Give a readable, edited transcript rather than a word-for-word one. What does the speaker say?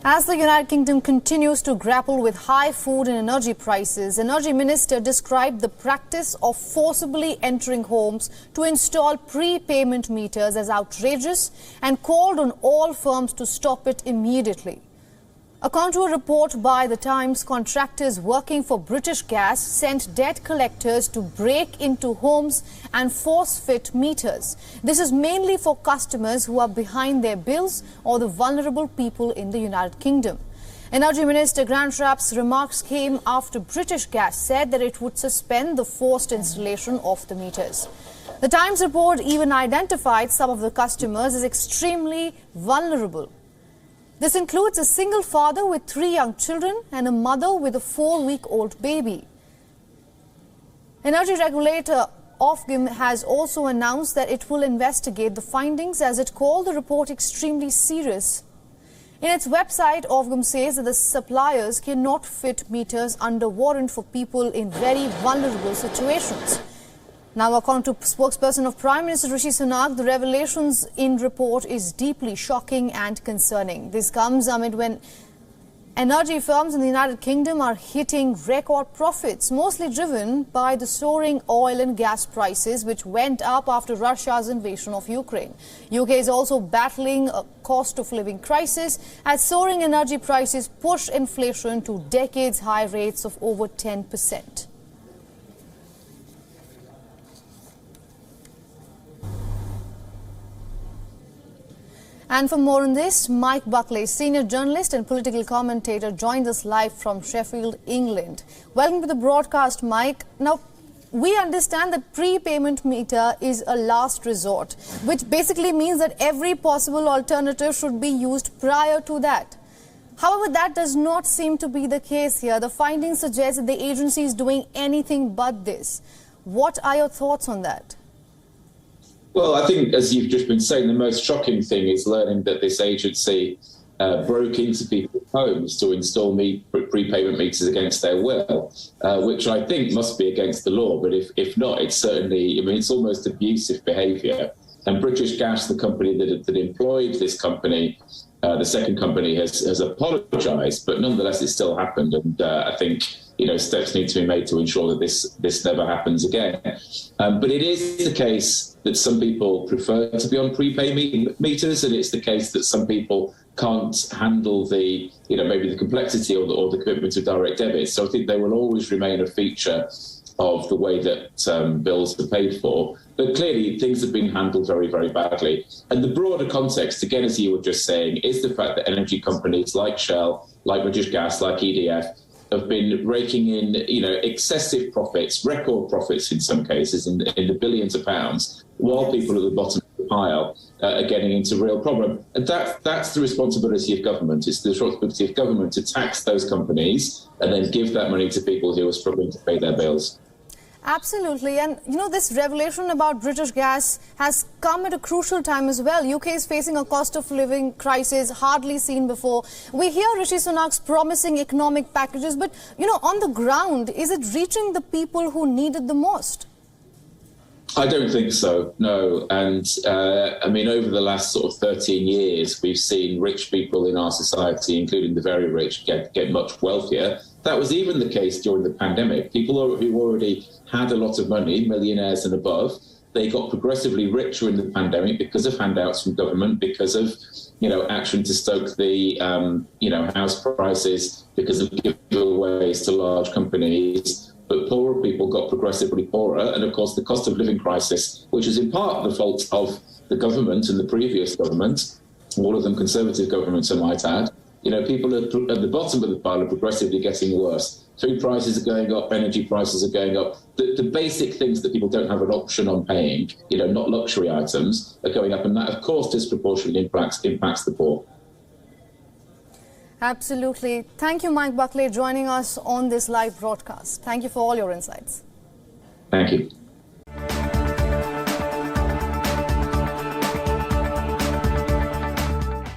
As the United Kingdom continues to grapple with high food and energy prices, Energy Minister described the practice of forcibly entering homes to install prepayment meters as outrageous and called on all firms to stop it immediately. According to a report by The Times, contractors working for British Gas sent debt collectors to break into homes and force-fit meters. This is mainly for customers who are behind their bills or the vulnerable people in the United Kingdom. Energy Minister Grant Shapps' remarks came after British Gas said that it would suspend the forced installation of the meters. The Times report even identified some of the customers as extremely vulnerable. This includes a single father with 3 young children and a mother with a 4-week-old baby. Energy regulator Ofgem has also announced that it will investigate the findings, as it called the report extremely serious. In its website, Ofgem says that the suppliers cannot fit meters under warrant for people in very vulnerable situations. Now, according to spokesperson of Prime Minister Rishi Sunak, the revelations in report is deeply shocking and concerning. This comes amid when energy firms in the United Kingdom are hitting record profits, mostly driven by the soaring oil and gas prices, which went up after Russia's invasion of Ukraine. UK is also battling a cost of living crisis as soaring energy prices push inflation to decades-high rates of over 10%. And for more on this, Mike Buckley, senior journalist and political commentator, joins us live from Sheffield, England. Welcome to the broadcast, Mike. Now, we understand that prepayment meter is a last resort, which basically means that every possible alternative should be used prior to that. However, that does not seem to be the case here. The findings suggest that the agency is doing anything but this. What are your thoughts on that? Well, I think, as you've just been saying, the most shocking thing is learning that this agency broke into people's homes to install prepayment meters against their will, which I think must be against the law. But if not, it's certainly, it's almost abusive behaviour. And British Gas, the company that employed this company, the second company, has apologised, but nonetheless, it still happened. And I think, steps need to be made to ensure that this never happens again. But it is the case that some people prefer to be on prepay meters, and it's the case that some people can't handle the, maybe the complexity or the commitment of direct debit. So I think they will always remain a feature of the way that bills are paid for. But clearly, things have been handled very, very badly. And the broader context, again, as you were just saying, is the fact that energy companies like Shell, like British Gas, like EDF, have been raking in, excessive profits, record profits in some cases, in the billions of pounds, while people at the bottom of the pile are getting into real problem. And that's the responsibility of government. It's the responsibility of government to tax those companies and then give that money to people who are struggling to pay their bills. Absolutely. And, this revelation about British Gas has come at a crucial time as well. UK is facing a cost of living crisis hardly seen before. We hear Rishi Sunak's promising economic packages, but, on the ground, is it reaching the people who need it the most? I don't think so, no. And, over the last sort of 13 years, we've seen rich people in our society, including the very rich, get much wealthier. That was even the case during the pandemic. People who already had a lot of money, millionaires and above, they got progressively richer in the pandemic because of handouts from government, because of, action to stoke the, house prices, because of giveaways to large companies. But poorer people got progressively poorer. And of course, the cost of living crisis, which is in part the fault of the government and the previous government, all of them Conservative governments, I might add, people at the bottom of the pile are progressively getting worse. Food prices are going up, energy prices are going up. The basic things that people don't have an option on paying, not luxury items, are going up. And that, of course, disproportionately impacts the poor. Absolutely. Thank you, Mike Buckley, joining us on this live broadcast. Thank you for all your insights. Thank you.